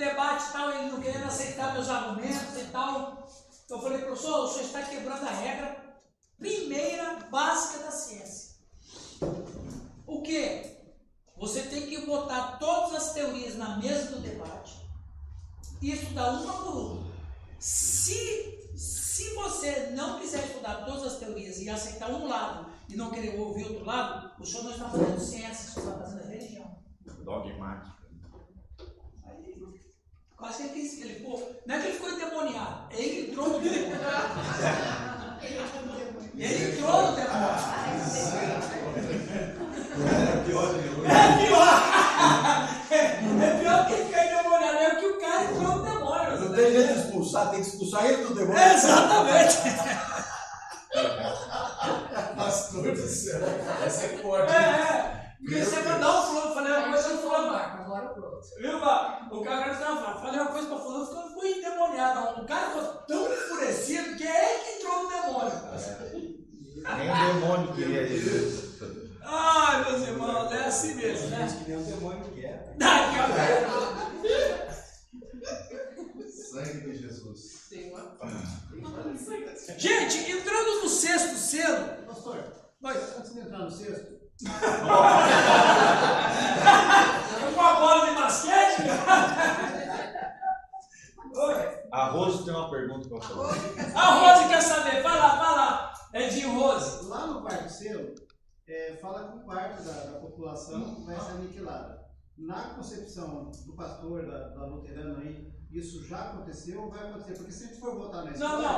debate e tal, ele não querendo aceitar meus argumentos e tal. Eu falei, professor, o senhor está quebrando a regra primeira básica da ciência. O quê? Você tem que botar todas as teorias na mesa do debate e estudar uma por uma. Se você não quiser estudar todas as teorias e aceitar um lado e não querer ouvir outro lado, o senhor não está fazendo ciência, o senhor está fazendo religião. Dogmática. Aí, quase que ele quis, não é que ele ficou endemoniado, ele entrou no demônio. Ele entrou no demônio. É pior. É pior que ele ficar endemoniado, é que o cara entrou no demônio. Não tem jeito de expulsar, tem que expulsar ele do demônio. Exatamente. Pastor do céu. Essa é forte. Porque você vai dar um fulano, falei uma coisa, o fulano. Agora pronto. Viu, o cara falei uma coisa para fulano, ficou endemoniado. O cara ficou tão enfurecido que é ele que entrou no demônio. Nem o demônio queria ele. Ai, meus irmãos, é assim mesmo, né? Que nem o demônio quer. Sangue de Jesus. Tem uma. Gente, entrando no sexto selo. Pastor, Vai. antes de entrar no sexto, Com a bola de basquete? Oi. A Rose tem uma pergunta para fazer. A Rose quer saber, vai lá. É de Rose. lá no quarto selo, fala que parte da população vai ser aniquilada. Na concepção do pastor, da luterana aí, isso já aconteceu ou vai acontecer? Porque se a gente for voltar na história...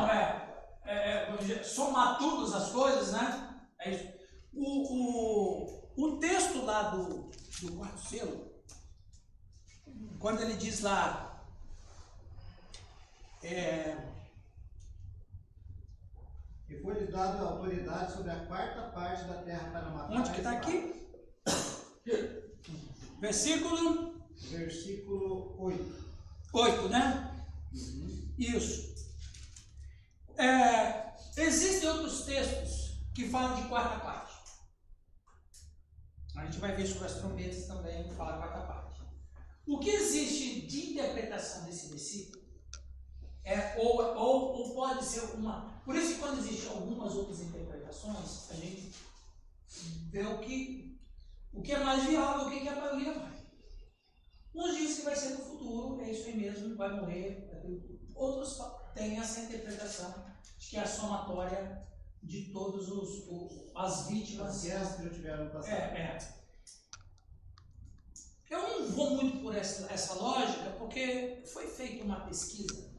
Não, somar todas as coisas, né? É isso. O texto lá do quarto selo, quando ele diz lá, E foi-lhe dado a autoridade sobre a quarta parte da terra para matar. onde que está aqui? Versículo 8, né? Isso. Existem outros textos que falam de quarta parte. A gente vai ver sobre as trombetas também, que fala quarta parte. O que existe de interpretação desse versículo ou pode ser uma... Por isso que quando existem algumas outras interpretações, a gente vê o que é mais viável, o que a maioria vai. Uns dizem que vai ser no futuro, é isso aí mesmo, vai morrer. Outros têm essa interpretação de que é a somatória de todas as vítimas. As guerras que já tiveram no passado. Eu não vou muito por essa lógica, porque foi feita uma pesquisa.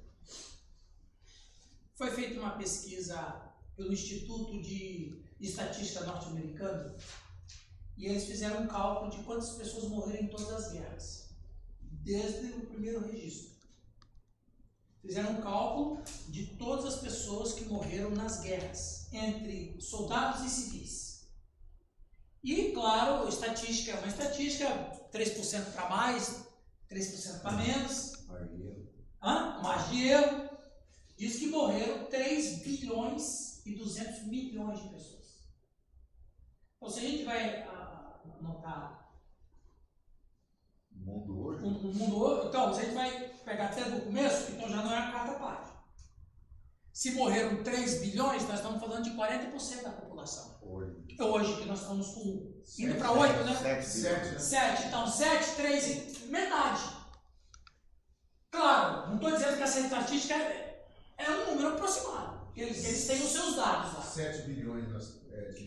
Foi feita uma pesquisa pelo Instituto de Estatística Norte-Americano e eles fizeram um cálculo de quantas pessoas morreram em todas as guerras, desde o primeiro registro. Fizeram um cálculo de todas as pessoas que morreram nas guerras, entre soldados e civis. E, claro, estatística é uma estatística, 3% para mais, 3% para menos. Margem de erro. Diz que morreram 3 bilhões e 200 milhões de pessoas. Então, se a gente vai anotar O mundo hoje? o mundo hoje, então, se a gente vai pegar até do começo, então já não é a quarta parte. Se morreram 3 bilhões, nós estamos falando de 40% da população. Hoje, que nós estamos com indo para 8, né? 7. Então, 7, 3 e metade. Claro, não estou dizendo que essa estatística é um número aproximado. Eles têm os seus dados lá. 7 bilhões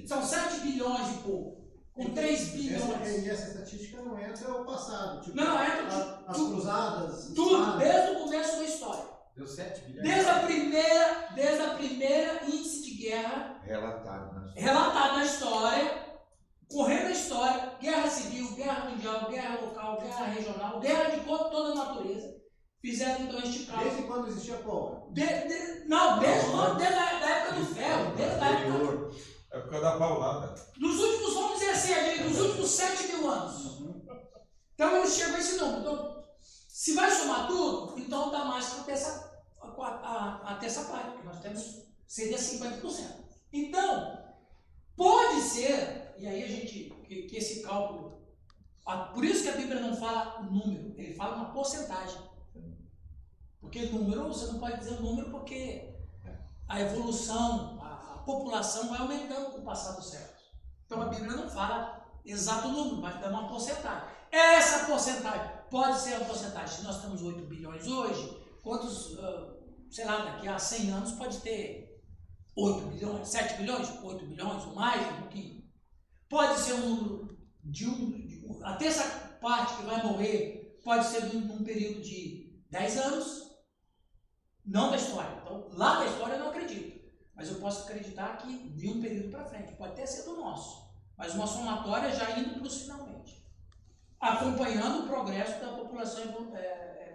São 7 bilhões e pouco. Com 3 bilhões. E essa estatística não entra o passado. Tipo, Não, entra as cruzadas. tudo, desde o começo da história. Deu 7 bilhões. Desde a primeira índice de guerra Relatado na história, correndo a história, guerra civil, guerra mundial, guerra local, guerra regional, guerra de toda a natureza. Fizeram então este cálculo. Desde quando existia pólvora? Desde a época do ferro, desde a época da paulada. Dos últimos, vamos dizer assim, dos últimos 7 mil anos. Então eles chegam a esse número. Então, se vai somar tudo, então dá mais que a terça parte, porque nós temos, seria 50%. Então, pode ser, e aí a gente, que esse cálculo, por isso que a Bíblia não fala o número, ele fala uma porcentagem. Porque número, você não pode dizer o número porque a evolução, a população vai aumentando com o passar dos séculos. Então a Bíblia não fala exato número, mas dá uma porcentagem. Essa porcentagem pode ser a porcentagem. Se nós temos 8 bilhões hoje, quantos, sei lá, daqui a 100 anos pode ter 8 bilhões, 7 bilhões, 8 bilhões ou mais, um pouquinho. Pode ser um número até essa parte que vai morrer, pode ser num período de 10 anos, não da história. Então, lá da história eu não acredito. Mas eu posso acreditar que de um período para frente. Pode até ser do nosso. Mas uma somatória já indo para os finalmente. Acompanhando o progresso da população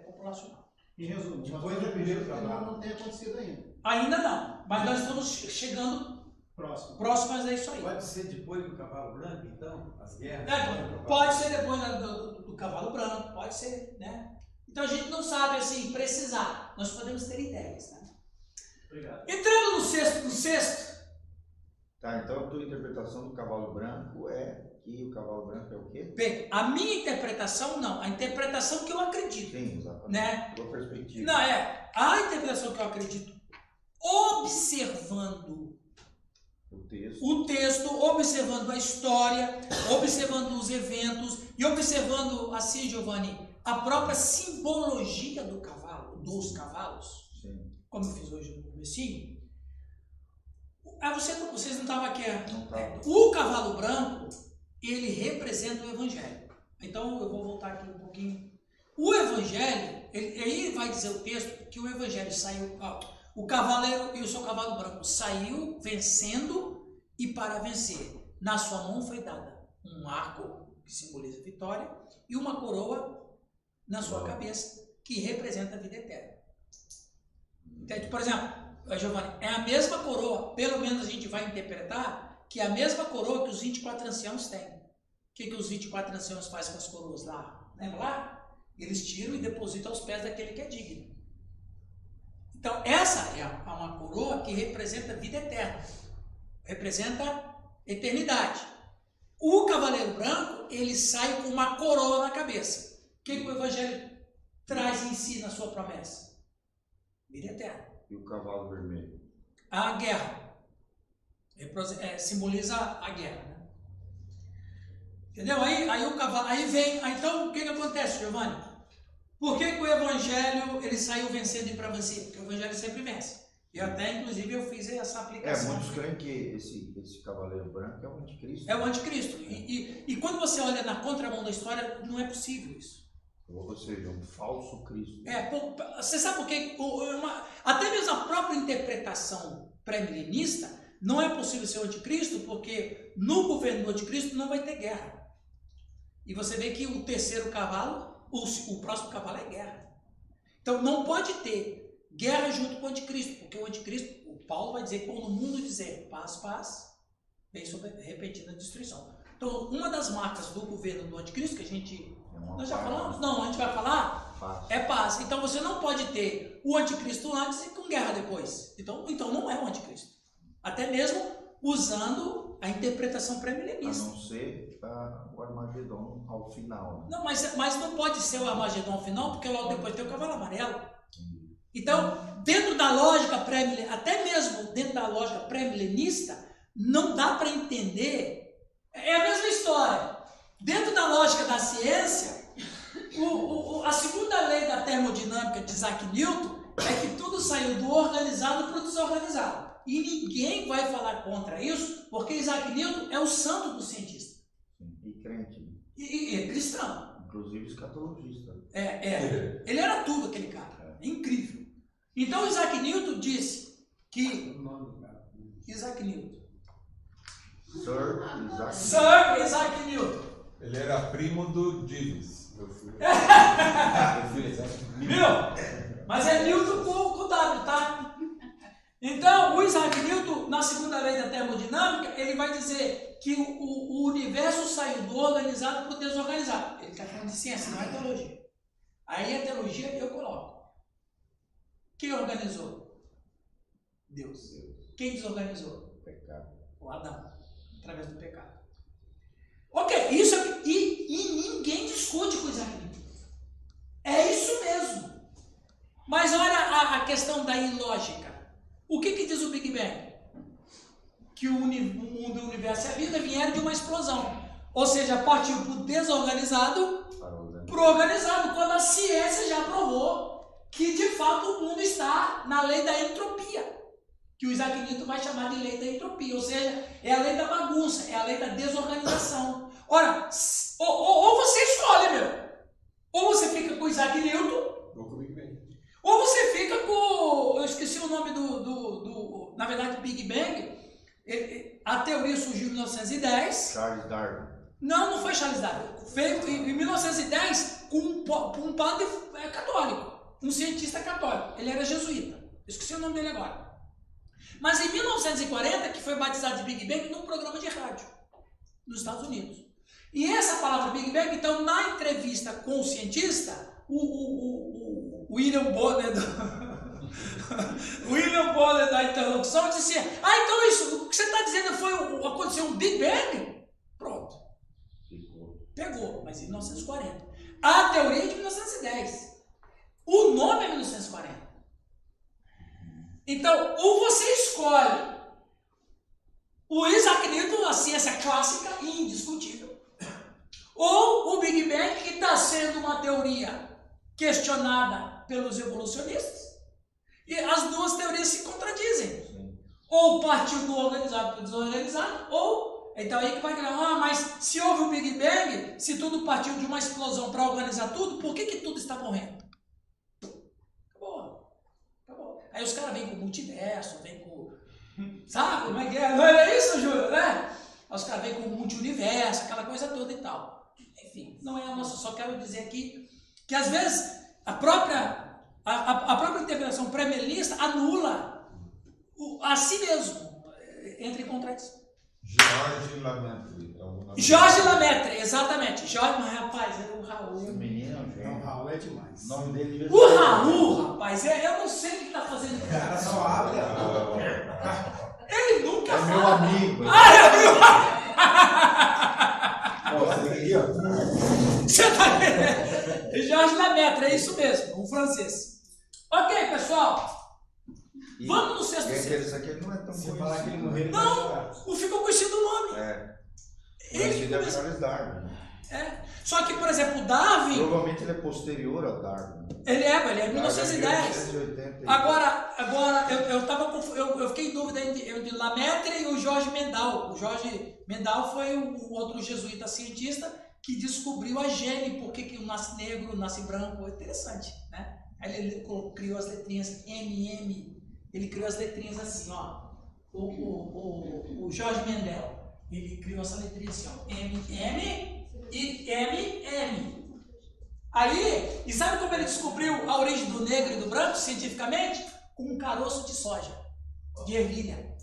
populacional. Em resumo, depois do primeiro cavalo não tem acontecido ainda. Ainda não. Mas nós estamos chegando próximos a isso aí. Pode ser depois do cavalo branco, então? As guerras? Pode ser depois do cavalo branco. Pode ser, né? Então a gente não sabe assim precisar. Nós podemos ter ideias, né? Obrigado. Entrando no sexto. Tá, então a tua interpretação do cavalo branco é que o cavalo branco é o quê? Bem, a minha interpretação não. A interpretação que eu acredito. Sim, exatamente. Né? Tua perspectiva. Não, a interpretação que eu acredito, observando o texto, observando a história, observando os eventos e observando, assim, Giovanni, a própria simbologia do cavalo, dos cavalos. Sim. Como eu fiz hoje no comecinho. Vocês não estavam aqui. Não tava. O cavalo branco, ele representa o evangelho. Então eu vou voltar aqui um pouquinho. O evangelho, ele vai dizer o texto que o evangelho saiu, o cavaleiro e o seu cavalo branco saiu vencendo e para vencer. Na sua mão foi dada um arco, que simboliza vitória, e uma coroa na sua cabeça, que representa a vida eterna. Então, por exemplo, Giovanni, é a mesma coroa, pelo menos a gente vai interpretar que é a mesma coroa que os 24 anciãos têm. O que os 24 anciãos fazem com as coroas lá? Lembra lá? Eles tiram e depositam aos pés daquele que é digno. Então, essa é uma coroa que representa a vida eterna, representa eternidade. O cavaleiro branco, ele sai com uma coroa na cabeça. O que o evangelho traz em si na sua promessa? Vida eterna. E o cavalo vermelho? A guerra. Simboliza a guerra. Né? Entendeu? Aí o cavalo. Então, o que acontece, Giovanni? Por que o evangelho ele saiu vencendo e para vencer? Porque o evangelho sempre vence. E até, inclusive, eu fiz essa aplicação. Muitos creem que esse cavaleiro branco é o anticristo. É o anticristo. E quando você olha na contramão da história, não é possível isso. Ou seja, um falso Cristo. Você sabe por quê? Até mesmo a própria interpretação pré-milenista não é possível ser o anticristo, porque no governo do anticristo não vai ter guerra. E você vê que o terceiro cavalo, o próximo cavalo é guerra. Então não pode ter guerra junto com o anticristo, porque o anticristo, o Paulo vai dizer que quando o mundo dizer paz, paz, vem sobre repentina destruição. Então uma das marcas do governo do anticristo, que a gente... Nós já falamos? Não, a gente vai falar? Paz. É paz. Então você não pode ter o anticristo antes e com guerra depois. Então não é o anticristo. Até mesmo usando a interpretação pré-milenista. A não ser o Armagedon ao final. Né? Não, mas não pode ser o Armagedon ao final, porque logo depois tem o cavalo amarelo. Então, dentro da lógica pré-milenista, até mesmo dentro da lógica pré-milenista, não dá para entender. É a mesma história. Dentro da lógica da ciência, a segunda lei da termodinâmica de Isaac Newton é que tudo saiu do organizado para o desorganizado. E ninguém vai falar contra isso, porque Isaac Newton é o santo do cientista. E crente. E é cristão. Inclusive escatologista. Ele era tudo, aquele cara. É incrível. Então Isaac Newton disse que... Isaac Newton. Sir Isaac Newton. Ele era primo do Dives, meu filho. Viu? Mas é Newton com W, tá? Então, o Isaac Newton, na segunda lei da termodinâmica, ele vai dizer que o universo saiu do organizado para o desorganizado. Ele está falando de ciência, não é teologia. Aí a teologia eu coloco. Quem organizou? Deus. Quem desorganizou? Pecado. O Adão, através do pecado. Ok, isso aqui, e ninguém discute com Isaac Newton. É isso mesmo. a questão da ilógica. O que diz o Big Bang? Que o mundo, o universo e a vida vieram de uma explosão. Ou seja, partiu do desorganizado para o organizado, quando a ciência já provou que de fato o mundo está na lei da entropia, que o Isaac Newton vai chamar de lei da entropia, ou seja, é a lei da bagunça, é a lei da desorganização. Ora, ou você escolhe, meu, ou você fica com o Isaac Newton, ou você fica com, eu esqueci o nome na verdade, Big Bang. A teoria surgiu em 1910. Charles Darwin. Não foi Charles Darwin. Feito em 1910 com um padre católico, um cientista católico. Ele era jesuíta. Esqueci o nome dele agora. Mas em 1940 que foi batizado de Big Bang num programa de rádio nos Estados Unidos. E essa palavra Big Bang, então, na entrevista com o cientista, o William Bonner da interlocução disse: então isso, o que você está dizendo aconteceu um Big Bang? Pronto. Pegou, mas em 1940. A teoria é de 1910. O nome é 1940. Então, ou você escolhe o Isaac Newton, a ciência clássica e indiscutível, ou o Big Bang, que está sendo uma teoria questionada pelos evolucionistas, e as duas teorias se contradizem. Sim. Ou partiu do organizado para o desorganizado, ou, então aí que vai ganhar, mas se houve o Big Bang, se tudo partiu de uma explosão para organizar tudo, por que tudo está morrendo? Acabou. Aí os caras vêm com multiverso, vêm com, sabe como é que é? Não é isso, Júlio, né? Aí os caras vêm com multiverso, aquela coisa toda e tal. Enfim, não é a nossa, só quero dizer aqui que às vezes a própria interpretação pré-milenista anula a si mesmo, entra em contradição. Jorge Lemaitre, exatamente. Rapaz, é o Raul. Esse menino, Não, o Raul é demais. O nome dele O Raul, rapaz, eu não sei o que está fazendo. O cara só abre a boca. Ele nunca é fala. meu amigo. Você tá vendo? Jorge Lemaitre, é isso mesmo, um francês. Ok, pessoal. Vamos no sexto ciclo. Isso aqui não é tão Se conhecido. falar que ele morreu, Não, o ficou conhecido o nome. Ele é Charles Darwin. Só que, por exemplo, o Darwin. Provavelmente ele é posterior ao Darwin. Ele é 1910. 1980. Agora eu fiquei em dúvida entre Lemaitre e o Jorge Mendel. O Jorge Mendel foi o outro jesuíta cientista que descobriu a gene, por que nasce negro, nasce branco. É interessante, né? Aí ele criou as letrinhas MM. Ele criou as letrinhas assim, ó. O Jorge Mendel, ele criou essa letrinha assim, ó. MM e MM. Aí, e sabe como ele descobriu a origem do negro e do branco, cientificamente? Com um caroço de soja, de ervilha.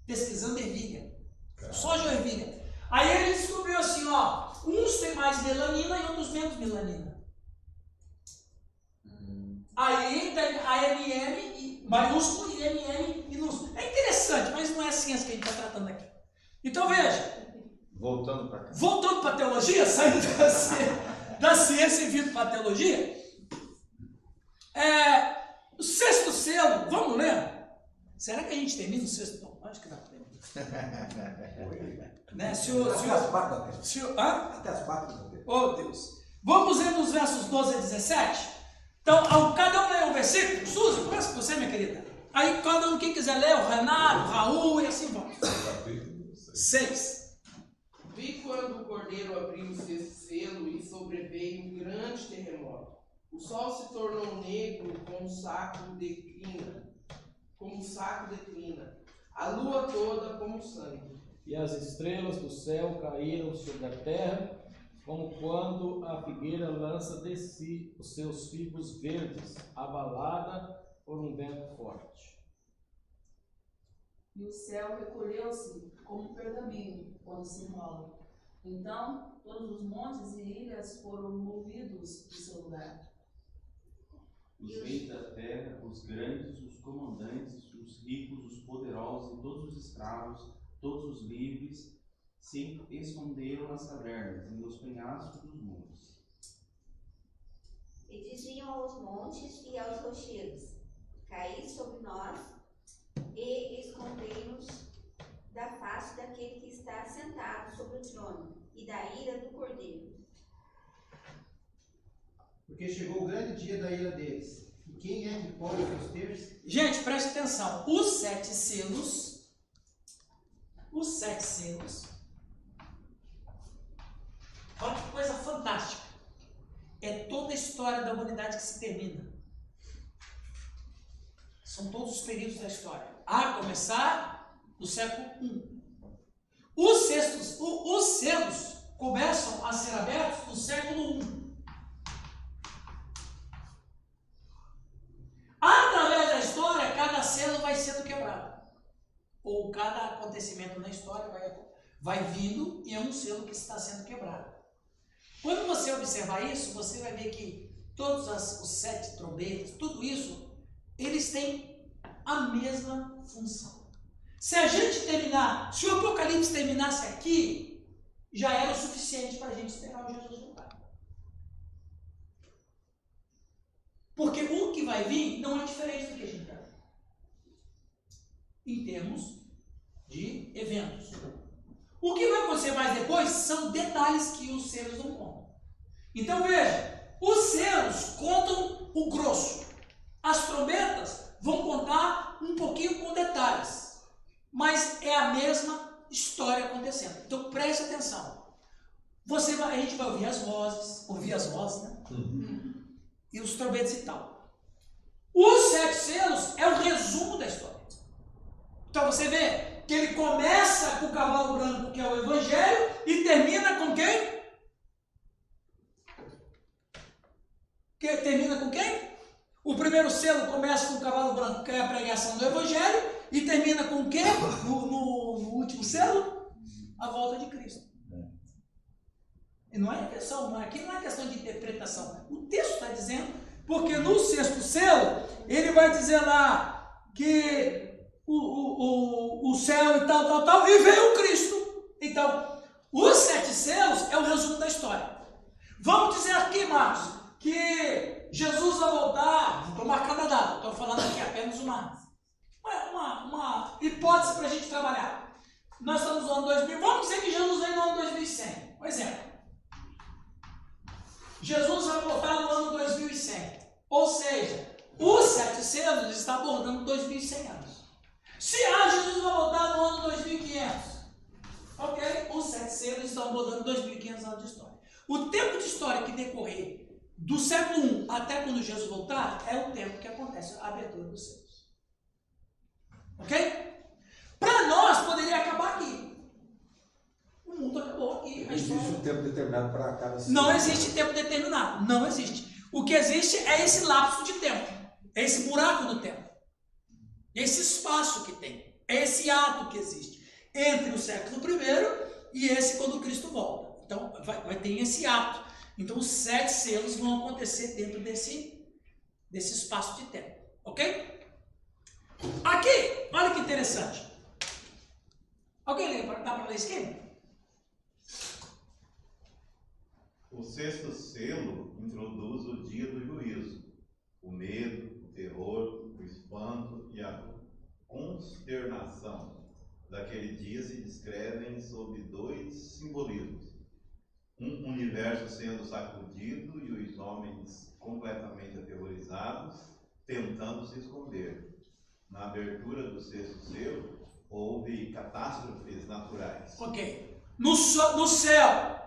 Pesquisando ervilha. Soja ou ervilha. Aí ele descobriu assim, ó. Uns têm mais melanina e outros menos melanina. Aí tem a MM maiúsculo e MM minúsculo. É interessante, mas não é a ciência que a gente está tratando aqui. Então veja. Voltando para cá. Voltando para a teologia, saindo da ciência e vindo para a teologia. O sexto selo, vamos ler? Será que a gente termina o sexto? Não, acho que dá para terminar. Né? Até as 4. Oh, Deus. Vamos ler nos versos 12 a 17? Então, cada um lê um versículo. Suzy, começa com você, minha querida. Aí, cada um, quem quiser ler, o Renato, o Raul e assim vamos. 6. Vi quando o cordeiro abriu o sexto selo e sobreveio um grande terremoto. O sol se tornou negro como um saco declina. A lua toda como sangue. E as estrelas do céu caíram sobre a terra, como quando a figueira lança de si os seus figos verdes, abalada por um vento forte. E o céu recolheu-se como um pergaminho quando se enrola. Então, todos os montes e ilhas foram movidos de seu lugar. Os reis da terra, os grandes, os comandantes, os ricos, os poderosos e todos os escravos, todos os livres, se esconderam nas cavernas e nos penhascos dos montes. E diziam aos montes e aos rochedos: cair sobre nós e esconder-nos da face daquele que está sentado sobre o trono e da ira do Cordeiro. Porque chegou o grande dia da ira deles. E quem é que pode suster-se? Gente, preste atenção. Os sete selos, olha que coisa fantástica. É toda a história da humanidade que se termina. São todos os períodos da história. A começar no século I. Os selos começam a ser abertos no século I. Através da história, cada selo vai sendo quebrado. Ou cada acontecimento na história vai vindo e é um selo que está sendo quebrado. Quando você observar isso, você vai ver que todos os sete trombetas, tudo isso, eles têm a mesma função. Se a gente terminar, se o Apocalipse terminasse aqui, já era o suficiente para a gente esperar o Jesus voltar. Porque o que vai vir não é diferente do que a gente está vendo. Em termos de eventos. O que vai acontecer mais depois são detalhes que os selos não contam. Então veja, os selos contam o grosso. As trombetas vão contar um pouquinho com detalhes. Mas é a mesma história acontecendo. Então preste atenção. A gente vai ouvir as vozes, né? E os trombetas e tal. Os sete selos é o resumo da história. Então você vê que ele começa com o cavalo branco, que é o Evangelho, e termina com quem? Termina com quem? O primeiro selo começa com o cavalo branco, que é a pregação do Evangelho, e termina com o quê? No último selo? A volta de Cristo. E não é questão, aqui não é questão de interpretação. O texto está dizendo, porque no sexto selo, ele vai dizer lá que o céu e tal, e veio o Cristo. Então, os sete selos é o resumo da história. Vamos dizer aqui, Marcos, que Jesus vai voltar, vou tomar cada data, estou falando aqui apenas uma hipótese para a gente trabalhar. Nós estamos no ano 2000, vamos dizer que Jesus vem no ano 2100, por exemplo. Jesus vai voltar no ano 2100, ou seja, os sete selos está abordando 2100 anos. Se Jesus vai voltar no ano 2500, ok, os sete selos estão abordando 2500 anos de história. O tempo de história que decorrer do século I até quando Jesus voltar é o tempo que acontece a abertura dos selos. Ok? Para nós poderia acabar aqui. O mundo acabou aqui. Existe um tempo determinado para cada selo. Não existe tempo determinado. Não existe. O que existe é esse lapso de tempo. É esse buraco no tempo. Esse espaço que tem. É esse ato que existe entre o século I e esse quando Cristo volta. Então vai ter esse ato. Então os sete selos vão acontecer dentro desse espaço de tempo. Ok? Aqui, olha que interessante. Alguém lembra? Dá para ler isso aqui? O sexto selo introduz o dia do juízo. O medo, o terror, o espanto e a consternação daquele dia se descrevem sob dois simbolismos. Um universo sendo sacudido e os homens completamente aterrorizados, tentando se esconder. Na abertura do sexto selo, houve catástrofes naturais. Ok. No céu,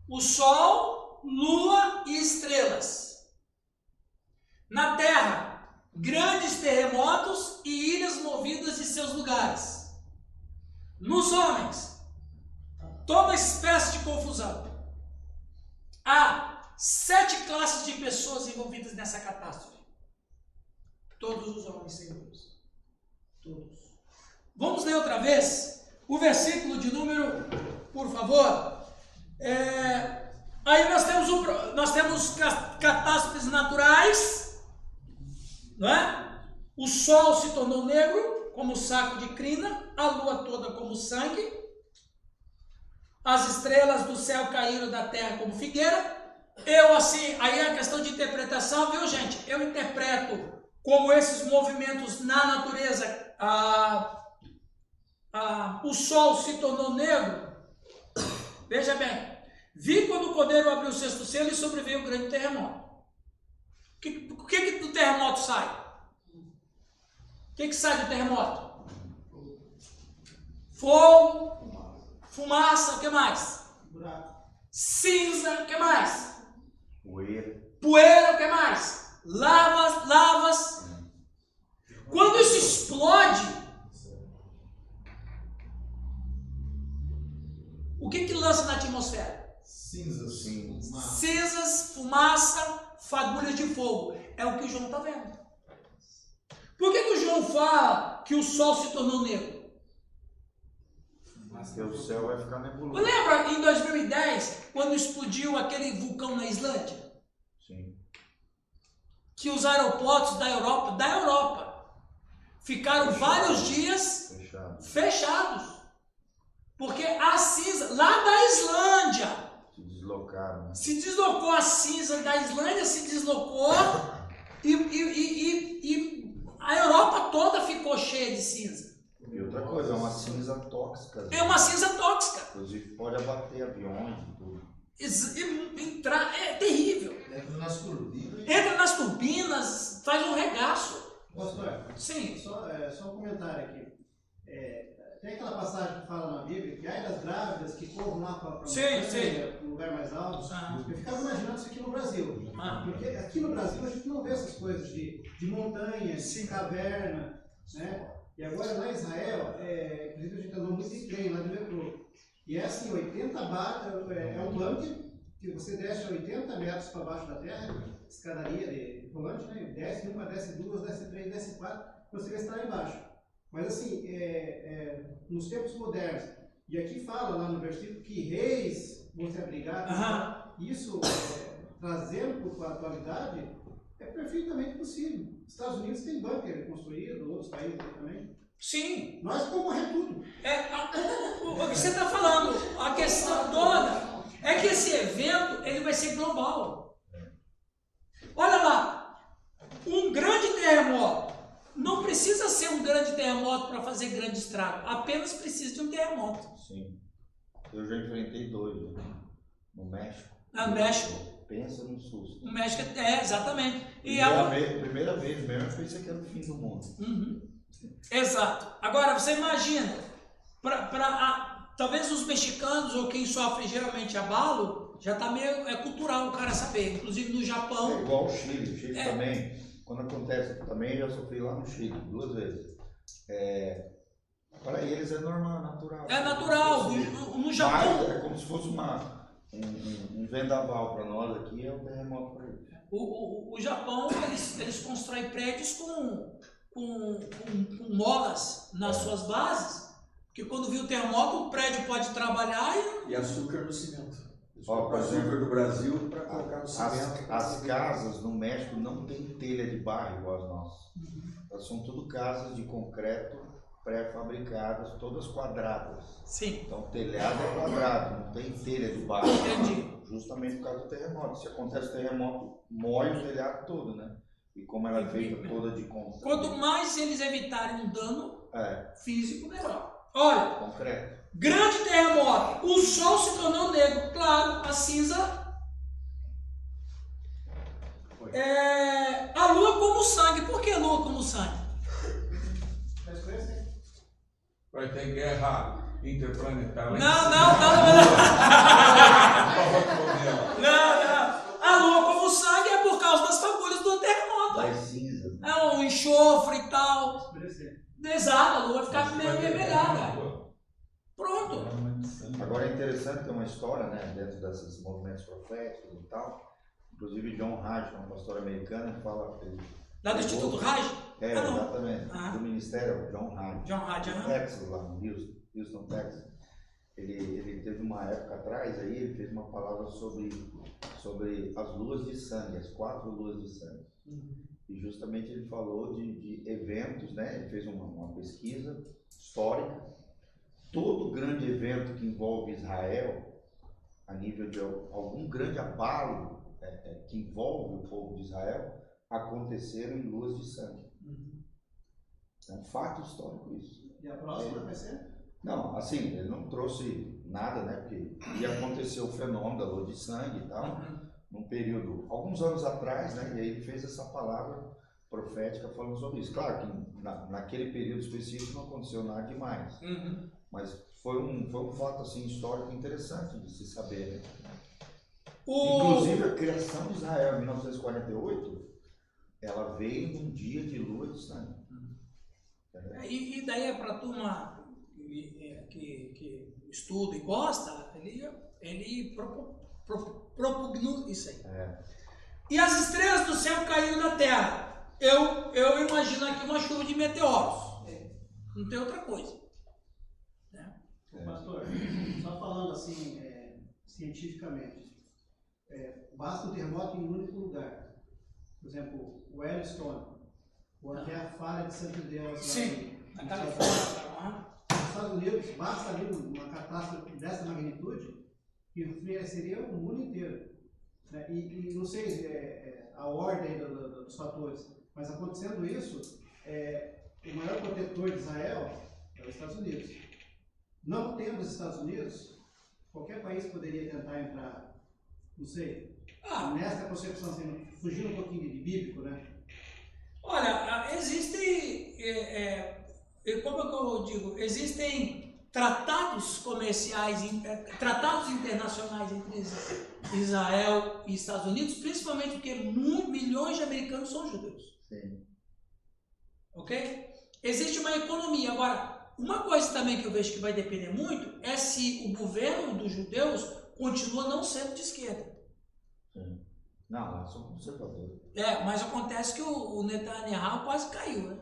o sol, lua e estrelas. Na terra, grandes terremotos e ilhas movidas de seus lugares. Nos homens, toda espécie de confusão. Há 7 classes de pessoas envolvidas nessa catástrofe. Todos os homens sem Deus. Todos. Vamos ler outra vez o versículo de número, por favor. Aí nós temos catástrofes naturais, não é? O sol se tornou negro, como saco de crina, a lua toda como sangue. As estrelas do céu caíram da terra como figueira. Aí é a questão de interpretação, viu, gente? Eu interpreto como esses movimentos na natureza, o sol se tornou negro. Veja bem, vi quando o Cordeiro abriu o sexto selo e sobreveio um grande terremoto. O que do terremoto sai? O que sai do terremoto? Fogo, fumaça, o que mais? Cinza, o que mais? Poeira, o que mais? Lavas. Quando isso explode, o que lança na atmosfera? Cinzas, fumaça, fagulhas de fogo. É o que o João está vendo. Por que o João fala que o sol se tornou negro? Porque o céu vai ficar nebuloso. Lembra em 2010, quando explodiu aquele vulcão na Islândia? Sim. Que os aeroportos da Europa, ficaram vários dias fechados. Porque a cinza, lá da Islândia, se deslocaram. Né? Se deslocou a cinza da Islândia, se deslocou e a Europa toda ficou cheia de cinza. E outra coisa, é uma cinza tóxica. É uma cinza tóxica. Inclusive pode abater aviões e tudo. É terrível. Entra nas turbinas, faz um regaço. Pastor, sim. Só um comentário aqui. Tem aquela passagem que fala na Bíblia que ai das grávidas que corram lá para um lugar mais alto. Eu ficava imaginando isso aqui no Brasil. Porque aqui no Brasil a gente não vê essas coisas de montanhas, de caverna, né? E agora lá em Israel, inclusive a gente andou muito de trem lá de metrô. E é assim, 80 bar, é um bunker que você desce 80 metros para baixo da terra, escadaria de rolante, né? Desce uma, desce duas, desce três, desce quatro, você vai estar lá embaixo. Mas assim, nos tempos modernos, e aqui fala lá no versículo que reis vão se abrigar, isso trazendo para a atualidade, é perfeitamente possível. Estados Unidos tem bunker construído, outros países também. Sim. Nós vamos morrer tudo. O que você está falando, a questão toda é que esse evento ele vai ser global. Olha lá, um grande terremoto. Não precisa ser um grande terremoto para fazer grande estrago, apenas precisa de um terremoto. Sim. Eu já enfrentei 2, né? No México. No México. Pensa no susto. No México, exatamente. Primeira vez mesmo, eu pensei que era o fim do mundo. Uhum. Exato. Agora, você imagina, talvez os mexicanos ou quem sofre geralmente abalo, já está meio cultural o cara saber. Inclusive no Japão. É igual o Chile. O Chile também, quando acontece, também já sofri lá no Chile 2 vezes. Para eles é normal, natural. É natural. No Japão. Mas é como se fosse um vendaval para nós aqui, é um terremoto para eles. O Japão, eles constroem prédios com molas nas suas bases, porque quando viu o terremoto, o prédio pode trabalhar e açúcar no cimento. Por exemplo, do Brasil para colocar no cimento. As casas no México não tem telha de barro igual as nossas. Elas são tudo casas de concreto pré-fabricadas, todas quadradas. Sim. Então o telhado é quadrado, não tem telha de barro. Entendi. Justamente por causa do terremoto. Se acontece o terremoto, moe o telhado todo, né? E como ela é feita toda de concreto. Quanto mais eles evitarem um dano físico, melhor. Olha, concreto. Grande terremoto, o sol se tornou negro, claro, a cinza. A lua como sangue. Por que a lua como sangue? Vai ter guerra interplanetária. Não. A lua como sangue é por causa das fagulhas do terremoto. Das cinzas. É um enxofre e tal. Exato, a lua vai ficar meio envermelhada. Pronto. Agora é interessante ter uma história, né, dentro desses movimentos proféticos e tal. Inclusive John Hagee, um pastor americano, fala... Lá do Instituto Hagee? Exatamente. Do Ministério John Hagee. John Hagee, Texas, lá no Houston, Texas. Ele teve uma época atrás, aí ele fez uma palavra sobre as luas de sangue, as 4 luas de sangue. E justamente ele falou de eventos, né? Ele fez uma pesquisa histórica. Todo grande evento que envolve Israel, a nível de algum grande abalo que envolve o povo de Israel, aconteceram em luas de sangue. É um fato histórico isso. E a próxima vai ser? Não, assim, ele não trouxe nada, né? Porque ia acontecer o fenômeno da lua de sangue e tal, num período, alguns anos atrás, né? E aí ele fez essa palavra profética falando sobre isso. Claro que naquele período específico não aconteceu nada demais, mas foi um fato assim, histórico interessante de se saber, né? Inclusive a criação de Israel em 1948, ela veio num dia de lua de sangue. E daí é para a turma que estuda e gosta, ele propugnou isso aí. E as estrelas do céu caíram na terra. Eu imagino aqui uma chuva de meteoros. Não tem outra coisa. Pastor, só falando assim, cientificamente, basta um terremoto em um único lugar. Por exemplo, o Yellowstone, ou até a falha de Santo Deus. Sim, na Califórnia. Nos Estados Unidos, basta ali uma catástrofe dessa magnitude que influenciaria o mundo inteiro. Né? E não sei a ordem dos fatores, mas acontecendo isso, o maior protetor de Israel é os Estados Unidos. Não tendo os Estados Unidos, qualquer país poderia tentar entrar, não sei, nessa concepção, assim, fugindo um pouquinho de bíblico, né? Olha, existem, como é que eu digo, existem tratados comerciais, tratados internacionais entre Israel e Estados Unidos, principalmente porque milhões de americanos são judeus. Sim. Ok? Existe uma economia. Agora, uma coisa também que eu vejo que vai depender muito é se o governo dos judeus continua não sendo de esquerda. Sim. Não, lá são conservadores. Mas acontece que o Netanyahu quase caiu, né?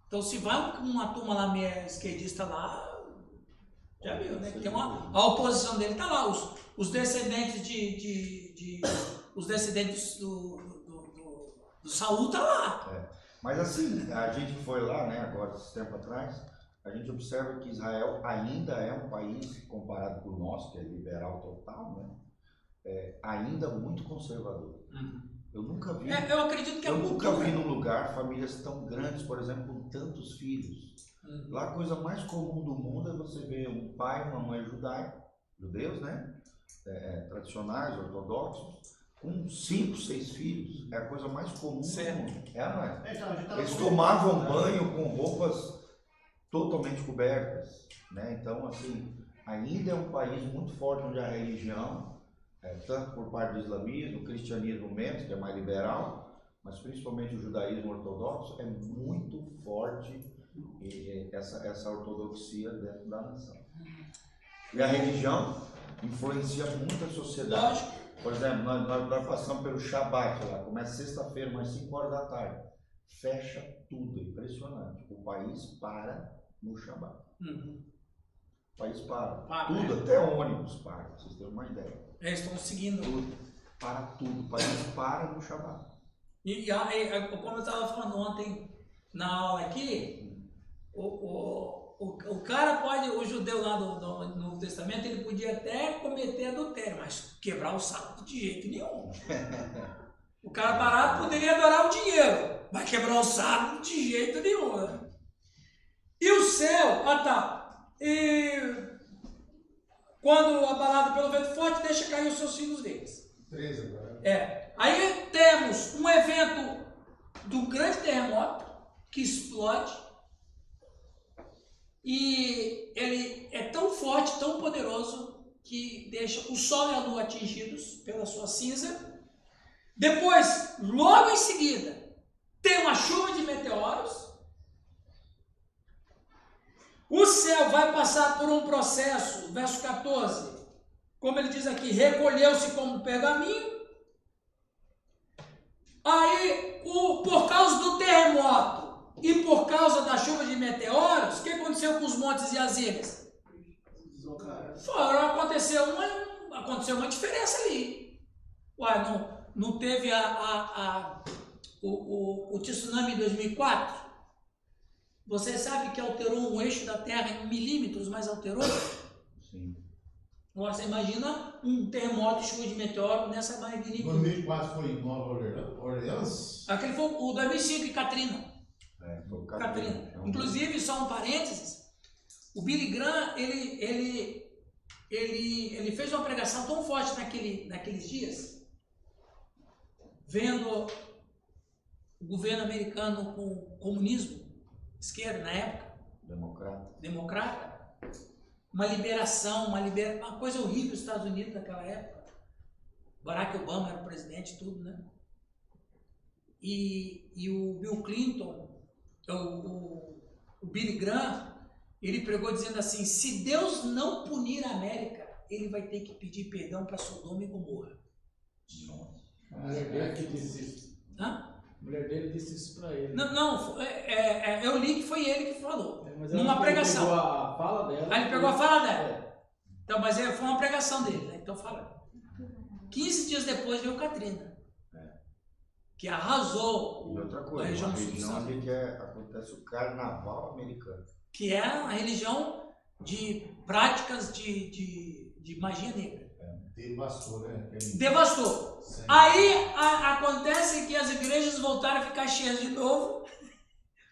Então se vai uma turma lá meio esquerdista lá, já viu, né? Tem a oposição dele tá lá, os descendentes os descendentes do Saul tá lá. Mas assim, a gente foi lá, né, agora, esse tempo atrás, a gente observa que Israel ainda é um país, comparado com o nosso, que é liberal total, né, ainda muito conservador. Eu nunca vi. Eu acredito que eu nunca vi num lugar famílias tão grandes, por exemplo, com tantos filhos. Lá a coisa mais comum do mundo é você ver um pai e uma mãe judeus, né, tradicionais, ortodoxos, com 5, 6 filhos. É a coisa mais comum do mundo. Não é? Eles tomavam banho com roupas totalmente cobertas, né? Então, assim, ainda é um país muito forte onde a religião, tanto por parte do islamismo, o cristianismo menos, que é mais liberal, mas principalmente o judaísmo ortodoxo, é muito forte essa ortodoxia dentro da nação. E a religião influencia muito a sociedade. Lógico. Por exemplo, nós passamos pelo Shabat lá, começa sexta-feira, mais 5 horas da tarde. Fecha tudo, é impressionante. O país para no Shabat. O país para. Tudo, até ônibus para, pra vocês terem uma ideia. Eles estão seguindo. Tudo, para tudo. O país para no Shabat. E como eu estava falando ontem na aula aqui, o cara pode, o judeu lá do Novo Testamento, ele podia até cometer adultério, mas quebrar o sábado de jeito nenhum. O cara parado poderia adorar o dinheiro, mas quebrar o sábado de jeito nenhum. Né? E o céu, e quando abalado pelo vento forte, deixa cair os seus filhos deles. 13 agora. Aí temos um evento do grande terremoto que explode. E ele é tão forte, tão poderoso, que deixa o Sol e a Lua atingidos pela sua cinza. Depois, logo em seguida, tem uma chuva de meteoros. O céu vai passar por um processo, verso 14, como ele diz aqui, recolheu-se como pergaminho. Aí, por causa do terremoto, e por causa da chuva de meteoros, o que aconteceu com os montes e as ilhas? Aconteceu uma diferença ali. Não teve o tsunami em 2004? Você sabe que alterou um eixo da Terra em milímetros, mas alterou? Sim. Agora você imagina um terremoto, chuva de meteoro nessa magnitude. 2004 foi em Nova Orleans? Aquele foi o 2005 e Katrina. Foi o Katrina. Inclusive, só um parênteses, o Billy Graham, ele fez uma pregação tão forte naqueles dias, vendo o governo americano com o comunismo, esquerda na época, democrata, uma liberação, uma coisa horrível nos Estados Unidos naquela época. Barack Obama era o presidente, tudo, né? E o Bill Clinton, o Billy Graham, ele pregou dizendo assim: se Deus não punir a América, ele vai ter que pedir perdão para Sodoma e Gomorra. A mulher dele que disse isso. Hã? A mulher dele disse isso para ele. Não, eu li que foi ele que falou. Mas numa pregação. Ele pegou a fala dela. Aí ele pegou a fala dela. Então, mas foi uma pregação dele, né? Então fala. 15 dias depois veio Katrina. Que arrasou E outra coisa, a região uma sul do região estado. onde acontece o carnaval americano. Que é a religião de práticas de magia negra. Devastou, né? Devastou. Aí acontece que as igrejas voltaram a ficar cheias de novo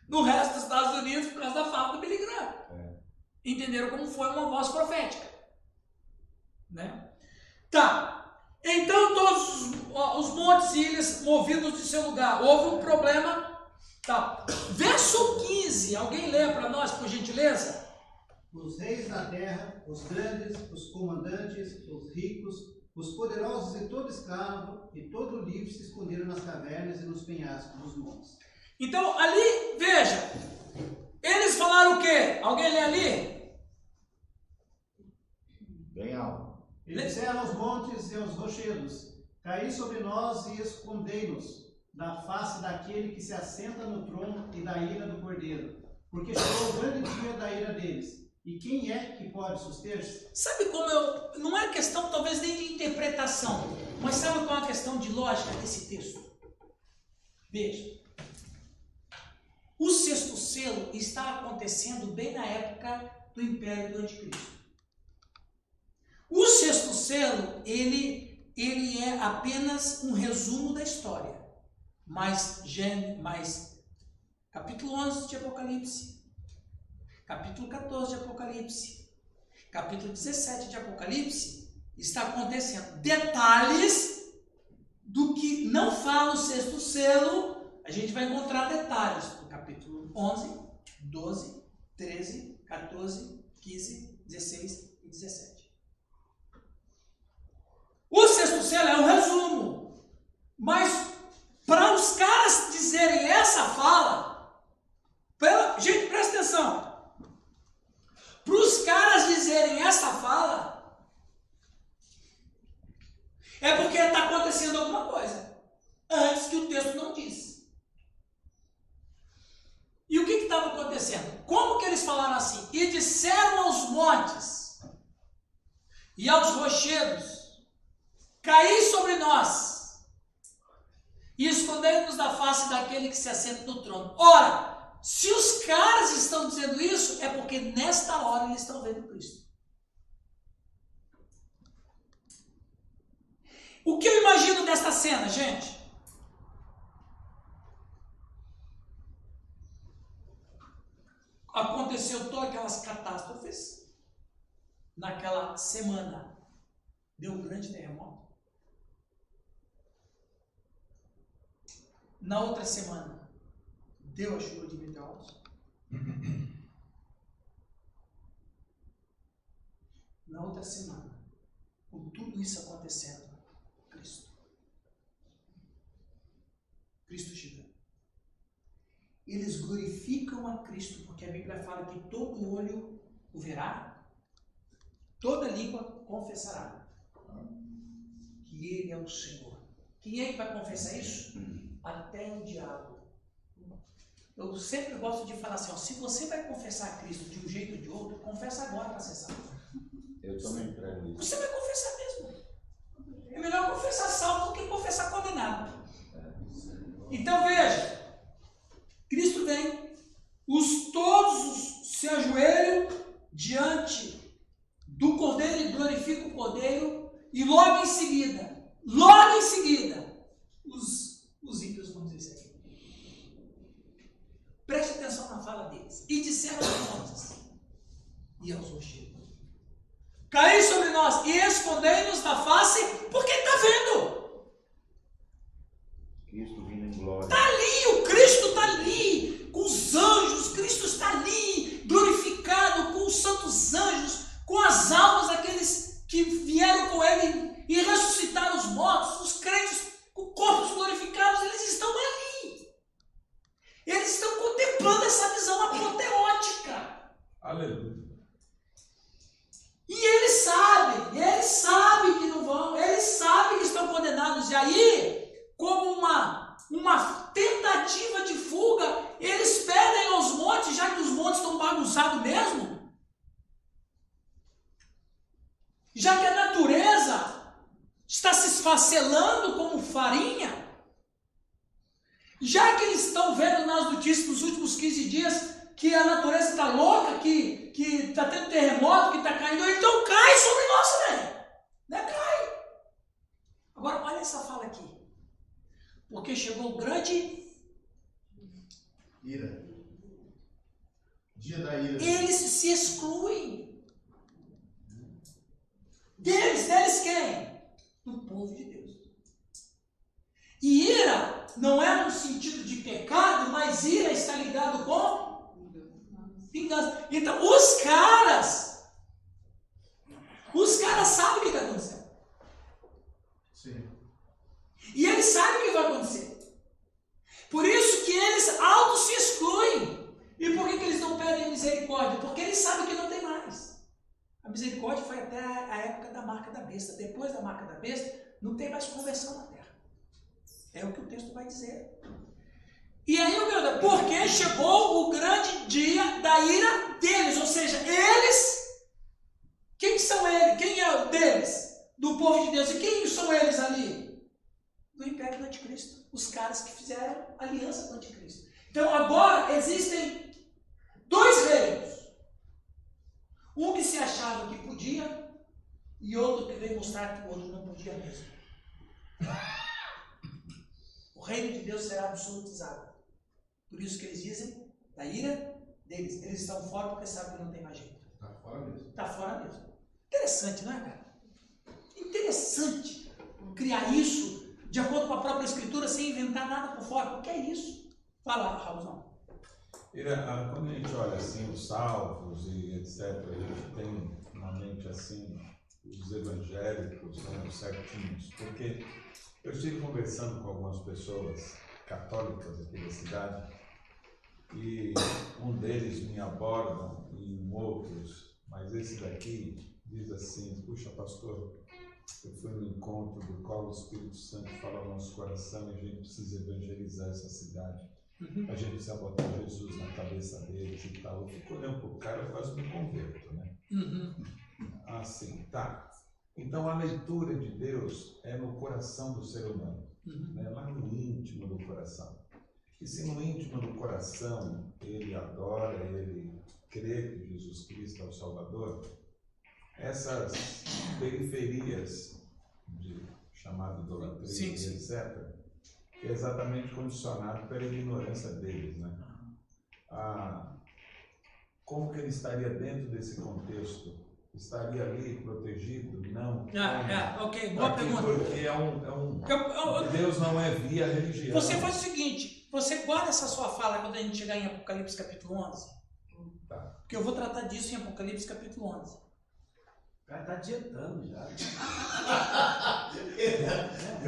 no resto dos Estados Unidos por causa da fala do Billy Graham. Entenderam como foi uma voz profética. Né? Tá. Então todos os montes e ilhas movidos de seu lugar. Houve um problema. Tá. Verso 15. Alguém lê para nós, por gentileza? Os reis da terra, os grandes, os comandantes, os ricos, os poderosos e todo escravo e todo livre se esconderam nas cavernas e nos penhascos dos montes. Então ali, veja, eles falaram o quê? Alguém lê ali? Bem alto. Eles disseram aos montes e aos rochedos: caí sobre nós e escondei-nos da face daquele que se assenta no trono e da ira do Cordeiro, porque chegou o grande dia da ira deles. E quem é que pode suster-se? Sabe como não é questão talvez nem de interpretação, mas sabe qual é a questão de lógica desse texto? Veja, o sexto selo está acontecendo bem na época do Império do Anticristo. O sexto selo, ele é apenas um resumo da história, mas capítulo 11 de Apocalipse, capítulo 14 de Apocalipse, capítulo 17 de Apocalipse, está acontecendo detalhes do que não fala o sexto selo. A gente vai encontrar detalhes do capítulo 11, 12, 13, 14, 15, 16 e 17. O sexto selo é um resumo, mas para os caras dizerem essa fala, gente, presta atenção. Para os caras dizerem essa fala, é porque está acontecendo alguma coisa antes que o texto não diz. E o que estava acontecendo? Como que eles falaram assim? E disseram aos montes e aos rochedos: caí sobre nós e escondei-nos da face daquele que se assenta no trono. Ora, se os caras estão dizendo isso, é porque nesta hora eles estão vendo Cristo. O que eu imagino desta cena, gente? Aconteceu todas aquelas catástrofes. Naquela semana, deu um grande terremoto. Na outra semana, deu a chuva de meteoros. Na outra semana, com tudo isso acontecendo, Cristo chegando. Eles glorificam a Cristo, porque a Bíblia fala que todo olho o verá, toda língua confessará que Ele é o Senhor. Quem é que vai confessar isso? Até o diabo. Eu sempre gosto de falar assim, ó, se você vai confessar a Cristo de um jeito ou de outro, confessa agora para ser salvo. Eu também prego isso. Você vai confessar mesmo. É melhor confessar salvo do que confessar condenado. Então veja, Cristo vem, todos se ajoelham diante do Cordeiro e glorificam o escondei-nos da face, porque ele está vendo. Cristo vindo em glória. Está ali, o Cristo está ali, com os anjos, Cristo está ali, glorificado com os santos anjos, com as almas daqueles que vieram com ele e ressuscitaram os mortos, os crentes com corpos glorificados, eles estão ali. Eles estão contemplando essa visão apoteótica. Aleluia. E eles sabem que não vão, eles sabem que estão condenados. E aí, como uma tentativa de fuga, eles pedem aos montes, já que os montes estão bagunçados mesmo, já que a natureza está se esfacelando como farinha, já que eles estão vendo nas notícias nos últimos 15 dias que a natureza está louca, que está tendo terremoto, que está caindo, então cai sobre nós também. Né? Cai. Agora, olha essa fala aqui. Porque chegou o grande ira. Dia da ira. Eles se excluem. Deles quem? Do povo de Deus. E ira não é no sentido de pecado, mas ira está ligado com vingança. Então, os caras sabem o que está acontecendo. Sim. E eles sabem o que vai acontecer. Por isso que eles se excluem. E por que eles não pedem misericórdia? Porque eles sabem que não tem mais. A misericórdia foi até a época da marca da besta. Depois da marca da besta, não tem mais conversão na terra. É o que o texto vai dizer. E aí, porque chegou o grande dia da ira deles, ou seja, eles, quem são eles? Quem é o deles? Do povo de Deus. E quem são eles ali? Do império do anticristo. Os caras que fizeram aliança com o anticristo. Então agora existem dois reinos. Um que se achava que podia e outro que veio mostrar que o outro não podia mesmo. O reino de Deus será absolutizado. Por isso que eles dizem da ira deles. Eles estão fora porque sabem que não tem mais jeito. Está fora mesmo. Está fora mesmo. Interessante, não é, cara? Interessante criar isso de acordo com a própria escritura sem inventar nada por fora. O que é isso? Fala, Raulzão. Quando a gente olha assim os salvos e etc., a gente tem na mente assim os evangélicos, né, os certinhos, porque eu estive conversando com algumas pessoas católicas aqui da cidade e um deles me aborda e outros, mas esse daqui diz assim: puxa, pastor, eu fui no encontro do qual o Espírito Santo fala ao nosso coração e a gente precisa evangelizar essa cidade. A gente precisa botar Jesus na cabeça deles e tal. Eu fico olhando para o cara, eu quase me converto, né? Assim, tá. Então a leitura de Deus é no coração do ser humano, né? Lá no íntimo do coração. E se no íntimo do coração ele adora, ele crê que Jesus Cristo é o Salvador, essas periferias de chamada idolatria, sim. etc., é exatamente condicionado pela ignorância deles, né? Como que ele estaria dentro desse contexto? Estaria ali protegido? Não. Ok, boa pergunta. Porque Deus não é via religião. Você faz o seguinte, você guarda essa sua fala quando a gente chegar em Apocalipse capítulo 11. Tá. Porque eu vou tratar disso em Apocalipse capítulo 11. O cara tá dietando já.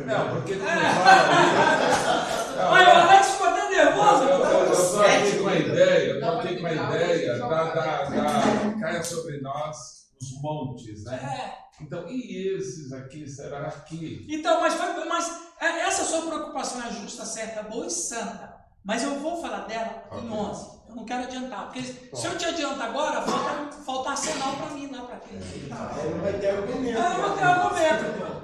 Não, porque tu não fala. Olha, o Alex ficou até nervoso. Eu estou aqui com a ideia, caia sobre nós os montes, né? Então, e esses aqui, será que? Então, mas essa sua preocupação é justa, certa, boa e santa. Mas eu vou falar dela em 11. Eu não quero adiantar, porque se eu te adianto agora, falta arsenal para mim lá para aquele. Ele não vai ter argumento. Eu não vou ter argumento.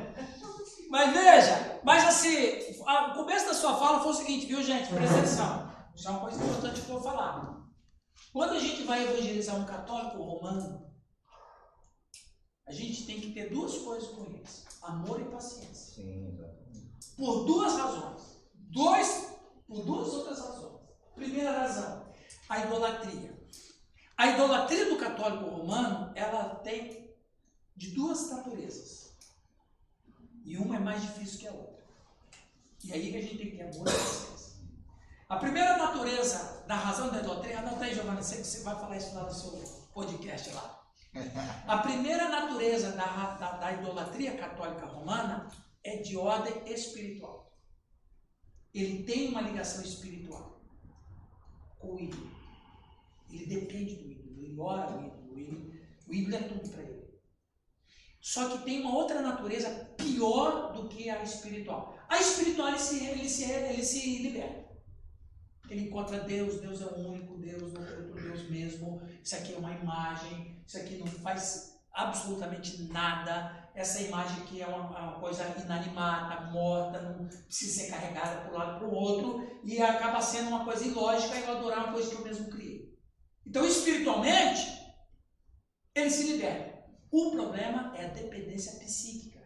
Mas veja, assim, o começo da sua fala foi o seguinte, viu, gente? Presta atenção. Isso é uma coisa importante que eu vou falar. Quando a gente vai evangelizar um católico romano, a gente tem que ter duas coisas com eles: amor e paciência. Sim, exatamente. Por duas razões. Por duas outras razões. Primeira razão, a idolatria. A idolatria do católico romano, ela tem de duas naturezas. E uma é mais difícil que a outra. E aí que a gente tem que ter amor e paciência. A primeira natureza da razão da idolatria, anota aí, Giovanni, você vai falar isso lá no seu podcast lá. A primeira natureza da idolatria católica romana é de ordem espiritual. Ele tem uma ligação espiritual com o ídolo. Ele depende do ídolo, ele ora o ídolo, o ídolo é tudo para ele. Só que tem uma outra natureza pior do que a espiritual. A espiritual ele se liberta. Ele encontra Deus, Deus é o único Deus, não é outro Deus mesmo. Isso aqui é uma imagem, isso aqui não faz absolutamente nada. Essa imagem aqui é uma coisa inanimada, morta, não precisa ser carregada para um lado para o outro, e acaba sendo uma coisa ilógica eu adorar uma coisa que eu mesmo criei. Então, espiritualmente, ele se liberta. O problema é a dependência psíquica.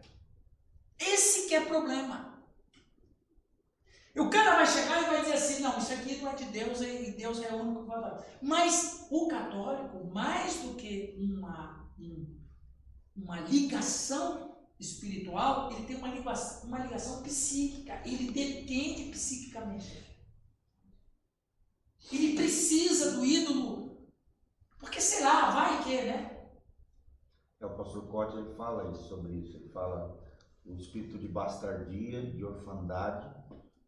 Esse que é o problema. E o cara vai chegar e vai dizer assim, não, isso aqui não é de Deus e Deus é o único que vai dar. Mas o católico, mais do que uma ligação espiritual, ele tem uma ligação psíquica, ele depende psiquicamente. Ele precisa do ídolo, porque sei lá, vai que, né? O pastor Cote ele fala isso, sobre isso, ele fala o espírito de bastardia, de orfandade,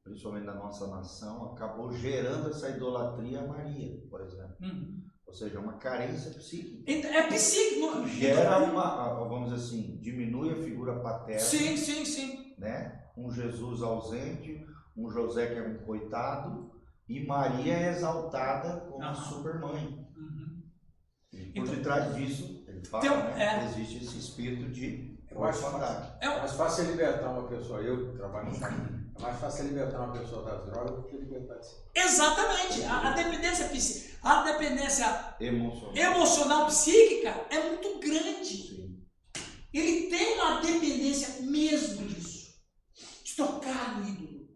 principalmente na nossa nação, acabou gerando essa idolatria a Maria, por exemplo. Ou seja, uma carência psíquica. É psíquico. Gera vamos dizer assim, diminui a figura paterna. Sim. Né? Um Jesus ausente, um José que é um coitado, e Maria é exaltada como supermãe. E por detrás disso, ele fala, existe esse espírito de orfandade. É mais fácil libertar uma pessoa, eu que trabalho no saco, é mais fácil libertar uma pessoa das drogas do que libertar de si. Exatamente. A dependência psíquica, a dependência emocional psíquica é muito grande. Sim. Ele tem uma dependência mesmo disso. De tocar no ídolo.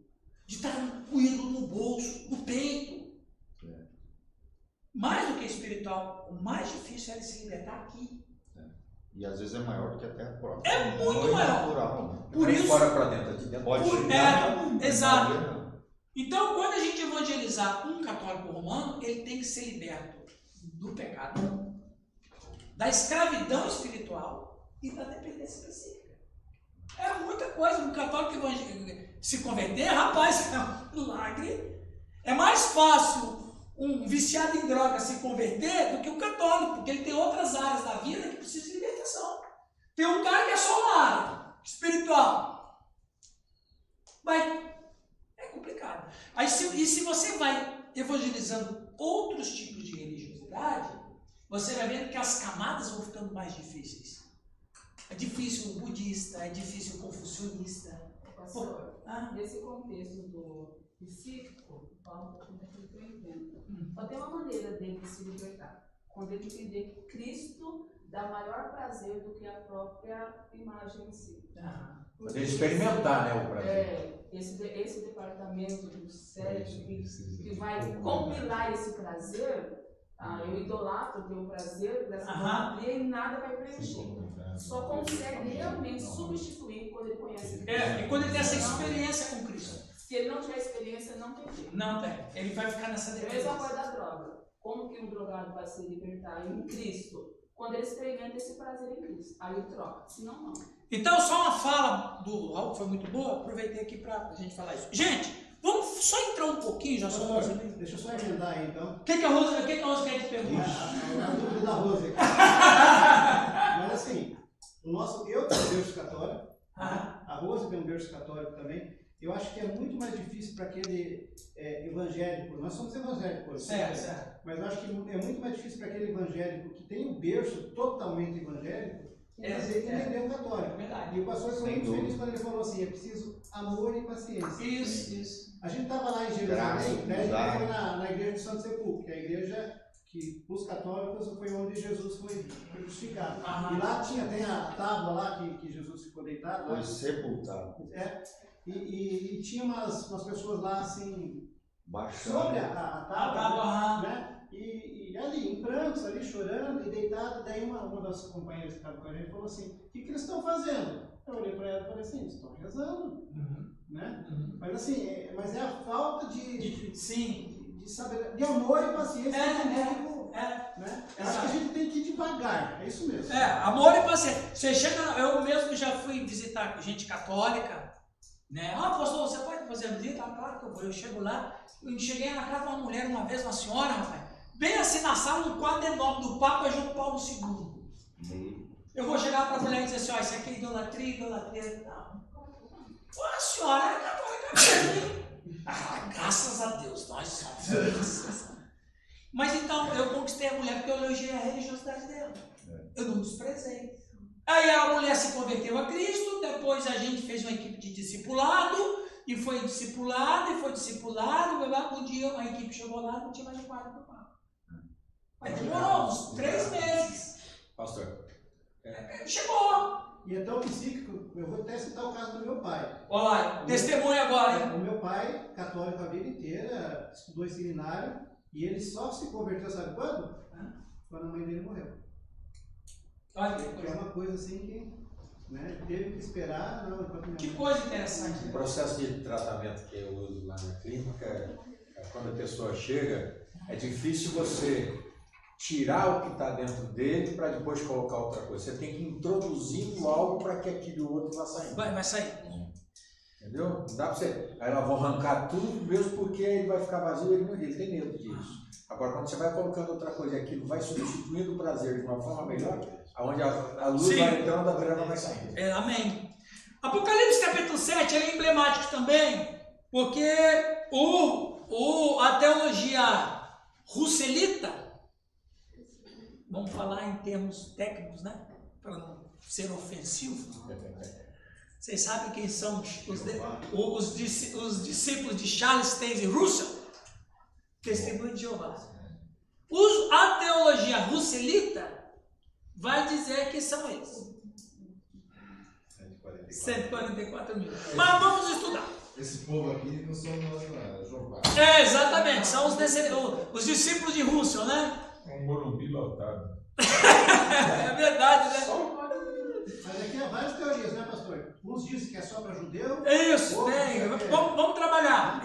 De estar com o ídolo no bolso, no peito. Mais do que espiritual, o mais difícil é ele se libertar aqui. E às vezes é maior do que até a própria. É muito maior. Natural, né? Por isso. Fora para dentro, aqui dentro. Pode chegar. Exato. Então, quando a gente evangelizar um católico romano, ele tem que ser liberto do pecado, da escravidão espiritual e da dependência psíquica. É muita coisa. Um católico se converter, rapaz, é um milagre. É mais fácil um viciado em droga se converter do que um católico, porque ele tem outras áreas da vida que precisam de libertação. Tem um cara que é só uma área espiritual. É complicado. Aí, se você vai evangelizando outros tipos de religiosidade, você vai vendo que as camadas vão ficando mais difíceis. É difícil o budista, é difícil o confucionista. Pastor, nesse contexto do psíquico, fala um pouquinho daquilo que eu entendo. Só tem uma maneira dele se libertar. Quando ele entender que Cristo dá maior prazer do que a própria imagem em si. Poder experimentar, né, o prazer. Esse departamento do cérebro que vai compilar esse prazer, eu idolatro, eu tenho prazer dessa idolatria e nada vai preencher. Só consegue realmente substituir quando ele conhece Cristo. E quando ele tem essa experiência com Cristo. Se ele não tiver experiência, não tem jeito. Não tem. Ele vai ficar nessa dependência. A mesma coisa da droga. Como que um drogado vai se libertar em Cristo? Quando ele experimenta esse prazer em Cristo. Aí ele troca. Senão, não. Então, só uma fala do Raul, que foi muito boa. Aproveitei aqui pra gente falar isso. Gente, vamos só entrar um pouquinho, já só. Deixa eu só emendar aí, então. O que a Rosa quer te perguntar? A dúvida da Rosa aqui. Mas assim, eu tenho um berço católico. A Rosa tem um berço católico também. Eu acho que é muito mais difícil para aquele evangélico, nós somos evangélicos, certo. Mas eu acho que é muito mais difícil para aquele evangélico que tem um berço totalmente evangélico entender o católico. Verdade. E o pastor foi muito feliz quando ele falou assim, é preciso amor e paciência. Isso. A gente estava lá em Jerusalém, né, a gente foi na igreja do Santo Sepulcro, que é a igreja que os católicos foi onde Jesus foi crucificado. E lá tem a tábua lá que Jesus ficou deitado. Foi sepultado. E tinha umas pessoas lá assim, baixando sobre a tábua, né? E ali, em prantos, ali chorando e deitado. Daí uma das companheiras que estava com a gente falou assim: o que eles estão fazendo? Eu olhei para ela e falei assim, estão rezando, né? Mas assim, mas é a falta de saber, de amor e paciência. Né? Eu acho que a gente tem que ir devagar, é isso mesmo. Amor e paciência. Você chega, eu mesmo já fui visitar gente católica, né? Pastor, você pode fazer a visita? Claro que eu vou. Eu chego lá, eu cheguei na casa de uma mulher uma vez, uma senhora, rapaz, bem assim na sala, um quadro enorme do Papa João Paulo II. Eu vou chegar para a mulher e dizer assim, isso aqui é idolatria. Não. A senhora é católica mesmo. Graças a Deus, nós somos. Mas então, eu conquistei a mulher porque eu elogiei a religiosidade dela. Eu não desprezei. Aí a mulher se converteu a Cristo, depois a gente fez uma equipe de discipulado, e foi discipulado. Um dia a equipe chegou lá e não tinha mais quarto para o Papa. Aí demorou uns 3 meses. Pastor. Chegou. E é tão psíquico, eu vou até citar o caso do meu pai. Olha lá, testemunha agora, hein? O meu pai, católico a vida inteira, estudou em seminário, e ele só se converteu, sabe quando? Quando a mãe dele morreu. Olha, é uma coisa assim que, né, teve que esperar. Que coisa interessante. O processo de tratamento que eu uso lá na clínica, quando a pessoa chega, é difícil você tirar o que está dentro dele para depois colocar outra coisa. Você tem que ir introduzindo algo para que aquele outro vá saindo. Vai sair. Entendeu? Não dá para você. Aí ela vai arrancar tudo mesmo porque ele vai ficar vazio, ele tem medo disso. Agora, quando você vai colocando outra coisa e aquilo vai substituindo o prazer de uma forma melhor, onde a luz vai entrando, a treva vai saindo. Amém. Apocalipse capítulo 7 é emblemático também, porque a teologia russelita, vamos falar em termos técnicos, né? Para não ser ofensivo. Vocês sabem quem são os discípulos de Charles Taze Russell? Testemunho de Jeová. A teologia russelita vai dizer que são eles. 144 mil. Mas vamos estudar. Esse povo aqui não são Jeová. Exatamente, são os discípulos de Russell, né? Um Morumbi lotado. É verdade, né? Mas aqui há várias teorias, né, pastor? Uns dizem que é só para judeu. Isso, tem. Vamos trabalhar.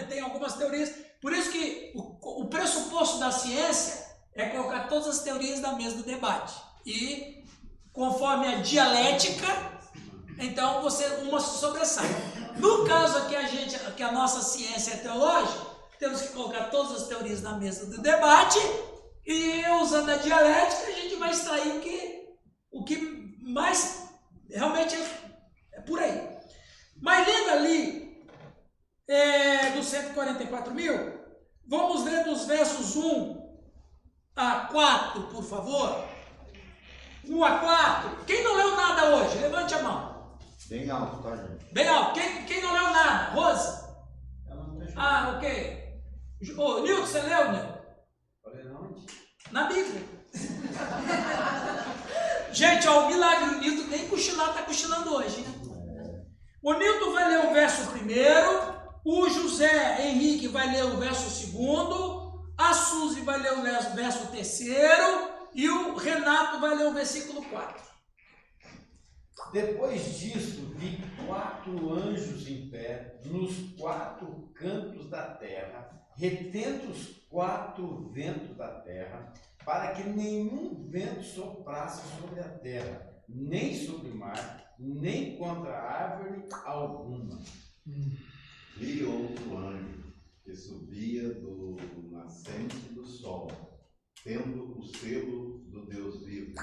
Tem algumas teorias. Por isso que o pressuposto da ciência é colocar todas as teorias na mesa do debate. E conforme a dialética, então uma se sobressai. No caso aqui, que a nossa ciência é teológica, temos que colocar todas as teorias na mesa do debate e, usando a dialética, a gente vai extrair o que mais realmente é por aí. Mas lendo ali dos 144 mil, vamos ler dos versos 1 a 4, por favor. 1 a 4. Quem não leu nada hoje? Levante a mão. Bem alto, tá, gente? Bem alto. Quem não leu nada? Rosa? Ok. Nilton, você leu, Nilton? Falei não. Na Bíblia. Gente, o milagre, o Nilton nem cochilar, está cochilando hoje, né? O Nilton vai ler o verso 1, o José Henrique vai ler o verso 2, a Suzy vai ler o verso 3 e o Renato vai ler o versículo 4. Depois disso, vi 4 anjos em pé nos 4 cantos da terra, retendo os 4 ventos da terra, para que nenhum vento soprasse sobre a terra, nem sobre o mar, nem contra árvore alguma. Vi outro anjo que subia do nascente do sol, tendo o selo do Deus vivo,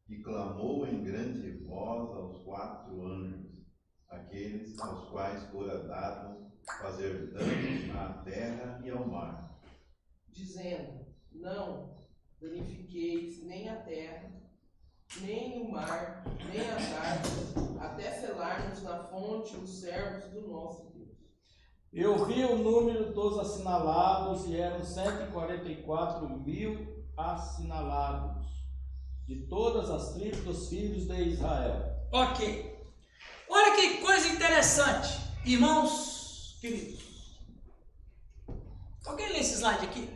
e clamou em grande voz aos 4 anjos, aqueles aos quais fora dado fazer danos à terra e ao mar, dizendo: não danifiqueis nem a terra, nem o mar, nem as árvores, até selarmos na fonte os servos do nosso Deus. Eu vi o número dos assinalados e eram 144 mil assinalados, de todas as tribos dos filhos de Israel. Ok. Olha que coisa interessante, irmãos queridos. Alguém lê esse slide aqui?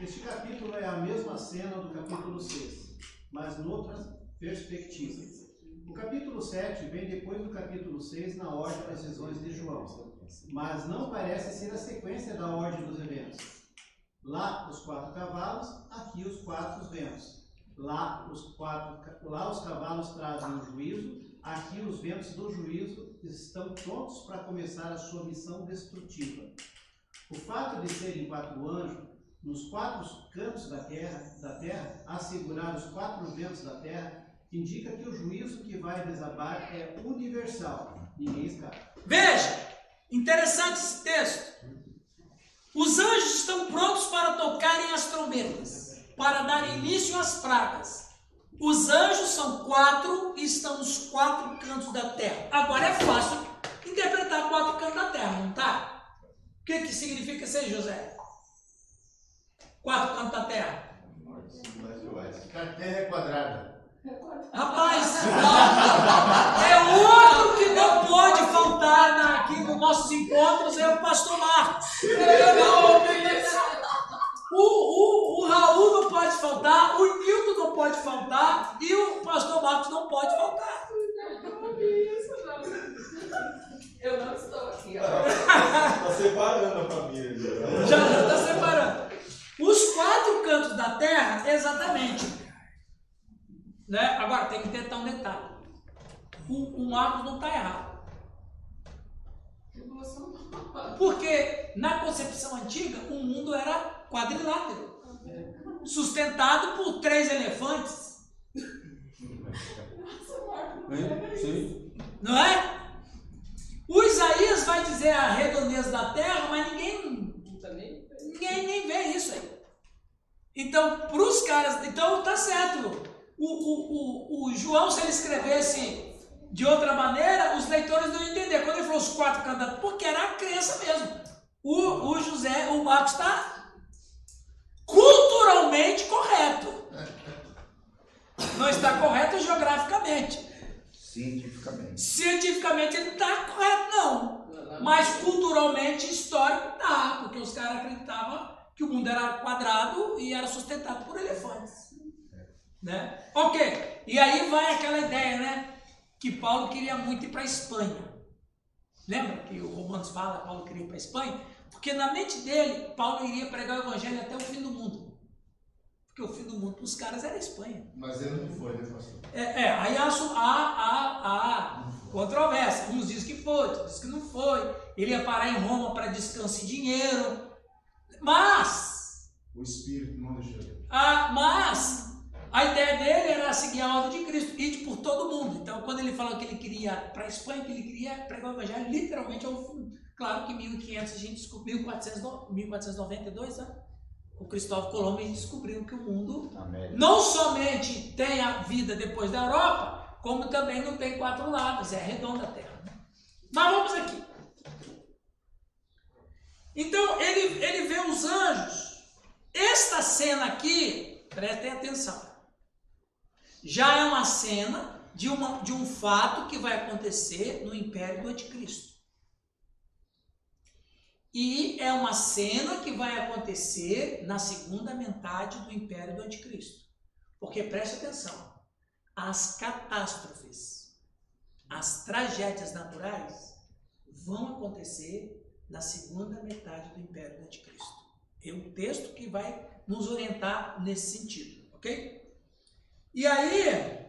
Este capítulo é a mesma cena do capítulo 6, mas noutra perspectiva. O capítulo 7 vem depois do capítulo 6 na ordem das visões de João, mas não parece ser a sequência da ordem dos eventos. Lá os 4 cavalos, aqui os 4 ventos. Lá os cavalos trazem o juízo, aqui os ventos do juízo estão prontos para começar a sua missão destrutiva. O fato de serem 4 anjos nos 4 cantos da terra, a segurar os 4 ventos da terra, indica que o juízo que vai desabar é universal. Ninguém escapa. Veja, interessante esse texto. Os anjos estão prontos para tocarem as trombetas, para dar início às pragas. Os anjos são 4 e estão nos 4 cantos da terra. Agora é fácil interpretar 4 cantos da terra, não tá? O que significa isso aí, José? 4 cantos da terra. A terra é quadrada. Rapaz, é outro que não pode faltar aqui nos nossos encontros, é o pastor Marcos. O Raul não pode faltar, o Nilton não pode faltar e o pastor Marcos não pode faltar. Eu não estou aqui. Está separando a família. Já está separando. Os 4 cantos da terra, exatamente. Né? Agora, tem que tentar um detalhe. O Marcos não está errado. Porque na concepção antiga, o mundo era quadrilátero, sustentado por 3 elefantes. Sim. Não é? O Isaías vai dizer a redondeza da terra, mas ninguém nem vê isso aí. Então, para os caras, então tá certo. O João, se ele escrevesse de outra maneira, os leitores não iam entender. Quando ele falou os 4 cantos, porque era a crença mesmo. O Marcos está culturalmente correto. Não está correto geograficamente. Cientificamente ele não está correto, não. Mas culturalmente, histórico, está. Porque os caras acreditavam que o mundo era quadrado e era sustentado por elefantes. Né? Ok, e aí vai aquela ideia, né? Que Paulo queria muito ir para a Espanha. Lembra que o Romanos fala que Paulo queria ir para a Espanha? Porque na mente dele, Paulo iria pregar o evangelho até o fim do mundo. Porque o fim do mundo para os caras era a Espanha. Mas ele não foi, né, pastor? Aí há controvérsia. Uns dizem que foi, outros dizem que não foi. Ele ia parar em Roma para descanso e dinheiro. Mas o Espírito não deixou ele. Mas a ideia dele era seguir a ordem de Cristo, ir por todo mundo. Então, quando ele falou que ele queria para a Espanha, que ele queria pregar o evangelho literalmente ao fim. Claro que em 1500 a gente descobriu, 1492, né? O Cristóvão Colombo, a gente descobriu que o mundo não somente tem a vida depois da Europa, como também não tem 4 lados, é redonda a Terra. Mas vamos aqui. Então, ele vê os anjos. Esta cena aqui, prestem atenção, já é uma cena de um fato que vai acontecer no Império do Anticristo. E é uma cena que vai acontecer na segunda metade do Império do Anticristo. Porque, preste atenção, as catástrofes, as tragédias naturais vão acontecer na segunda metade do Império do Anticristo. É um texto que vai nos orientar nesse sentido, ok? E aí,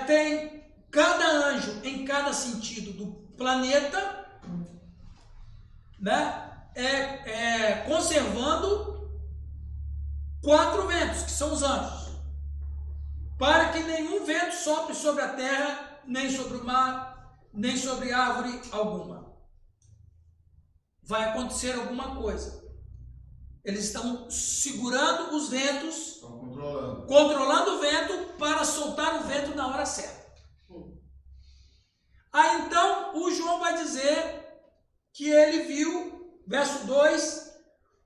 tem cada anjo em cada sentido do planeta, né? Conservando 4 ventos, que são os anjos, para que nenhum vento sopre sobre a terra, nem sobre o mar, nem sobre árvore alguma. Vai acontecer alguma coisa. Eles estão segurando os ventos, controlando o vento para soltar o vento na hora certa. Aí então o João vai dizer que ele viu, verso 2,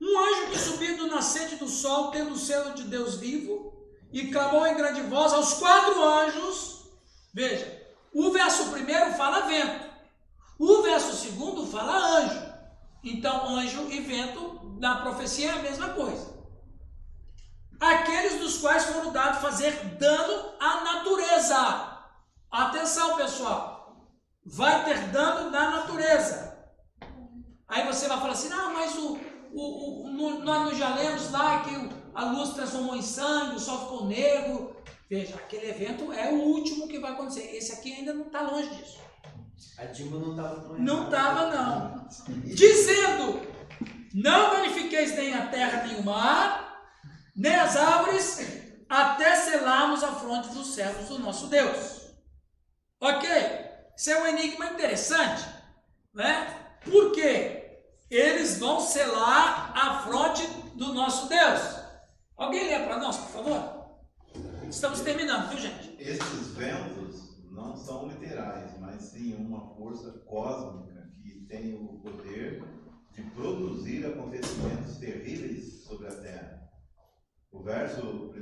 um anjo que subiu do nascente do sol, tendo o selo de Deus vivo, e clamou em grande voz aos 4 anjos. Veja, o verso 1 fala vento, o verso 2 fala anjo. Então anjo e vento na profecia é a mesma coisa. aqueles dos quais foram dados fazer dano à natureza. Atenção, pessoal, vai ter dano na natureza. Aí você vai falar assim, não, mas nós já lemos lá que a luz transformou em sangue, o sol ficou negro. Veja, aquele evento é o último que vai acontecer. Esse aqui ainda não está longe disso. A Dilma não estava tão. Não estava, não. Dizendo, não danifiqueis nem a terra, nem o mar, nem as árvores, até selarmos a fronte dos servos do nosso Deus. Ok? Isso é um enigma interessante, né? Por quê? Eles vão selar a fronte do nosso Deus. Alguém lê para nós, por favor? Estamos terminando, viu, gente? Esses ventos não são literais, mas sim uma força cósmica que tem o poder de produzir acontecimentos terríveis sobre a Terra. O verso 1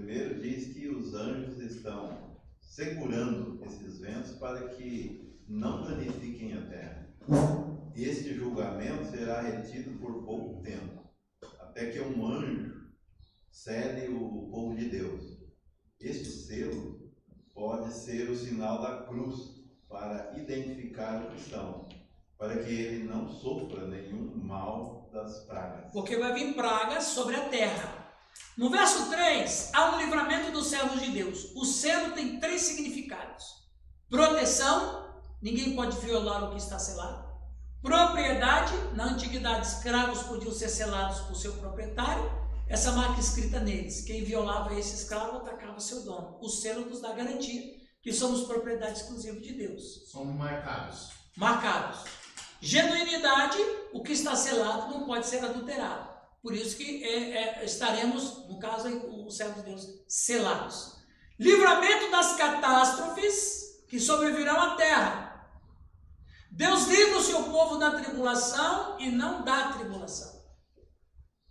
diz que os anjos estão segurando esses ventos para que não danifiquem a Terra. Este julgamento será retido por pouco tempo, até que um anjo cede o povo de Deus. Este selo pode ser o sinal da cruz para identificar o cristão, para que ele não sofra nenhum mal das pragas. Porque vai vir pragas sobre a terra. No verso 3, há um livramento dos servos de Deus. O selo tem 3 significados. Proteção, ninguém pode violar o que está selado. Propriedade, na antiguidade escravos podiam ser selados por seu proprietário. Essa marca escrita neles, quem violava esse escravo atacava seu dono. O selo nos dá garantia que somos propriedade exclusiva de Deus. Somos marcados. Marcados. Genuinidade, o que está selado não pode ser adulterado. Por isso que estaremos, no caso, os servos de Deus, selados. Livramento das catástrofes que sobrevirão à terra. Deus livra o seu povo da tribulação e não da tribulação.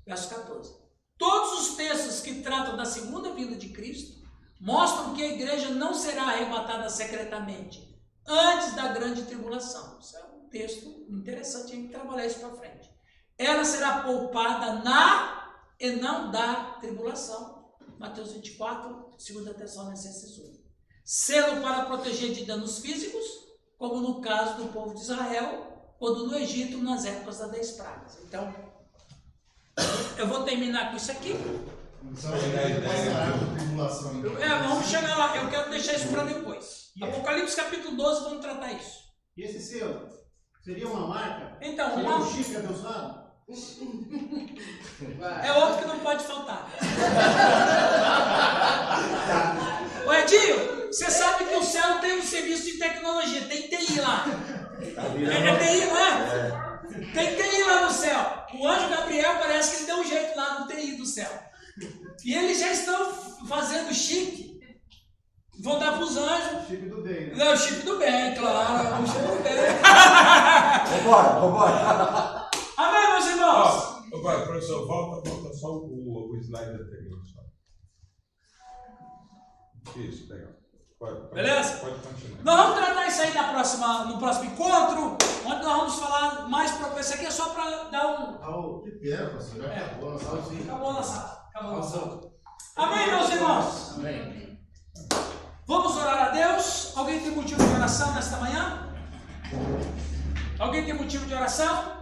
Verso 14. Todos os textos que tratam da segunda vinda de Cristo mostram que a igreja não será arrebatada secretamente antes da grande tribulação. Isso é um texto interessante, a gente trabalhar isso para frente. Ela será poupada na e não da tribulação. Mateus 24, 2 Tessalonicenses 1. Selo para proteger de danos físicos, como no caso do povo de Israel, quando no Egito, nas épocas das 10 pragas. Então, eu vou terminar com isso aqui. Vamos chegar lá. Eu quero deixar isso para depois. Apocalipse capítulo 12, vamos tratar isso. E esse selo? Seria uma marca? Então, seria um chifre abençoado? É outro que não pode faltar. Ô Edinho, você sabe que o céu tem um serviço de tecnologia, tem TI lá. É TI, não é? Tem TI lá no céu. O anjo Gabriel parece que ele deu um jeito lá no TI do céu. E eles já estão fazendo chique. Vão dar para os anjos. Chip do bem. Não, o chip do bem, claro. O chip do bem. Vambora. Amém, meus irmãos? Professor, volta só o slide anterior. Isso, legal. Beleza? Pode continuar. Nós vamos tratar isso aí no próximo encontro, onde nós vamos falar mais para isso aqui é só para dar um. Que pena, pastor. Já acabou a sala. Acabou a sala. Amém, meus irmãos? Amém. Vamos orar a Deus. Alguém tem motivo de oração nesta manhã? Alguém tem motivo de oração?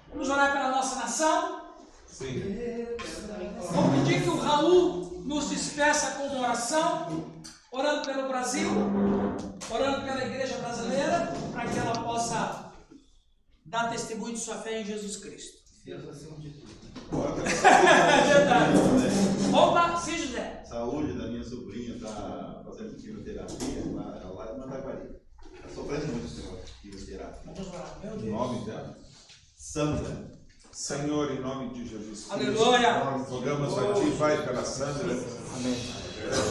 Vamos orar pela nossa nação? Sim. Vamos pedir que o Raul nos despeça com uma oração, orando pelo Brasil, orando pela igreja brasileira, para que ela possa dar testemunho de sua fé em Jesus Cristo. Deus acima de tudo. É verdade. Opa, sim, José. Saúde da minha sobrinha, está fazendo quimioterapia lá de Mandaguari. Está sofrendo muito esse negócio de quimioterapia. Vamos orar, meu O Deus. nome dela? Sandra. Senhor, em nome de Jesus Cristo, Aleluia. rogamos a Ti, Pai, pela Sandra. Amém.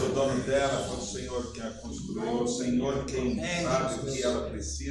O dono dela, foi o Senhor quem a construiu, o Senhor quem sabe o que ela precisa.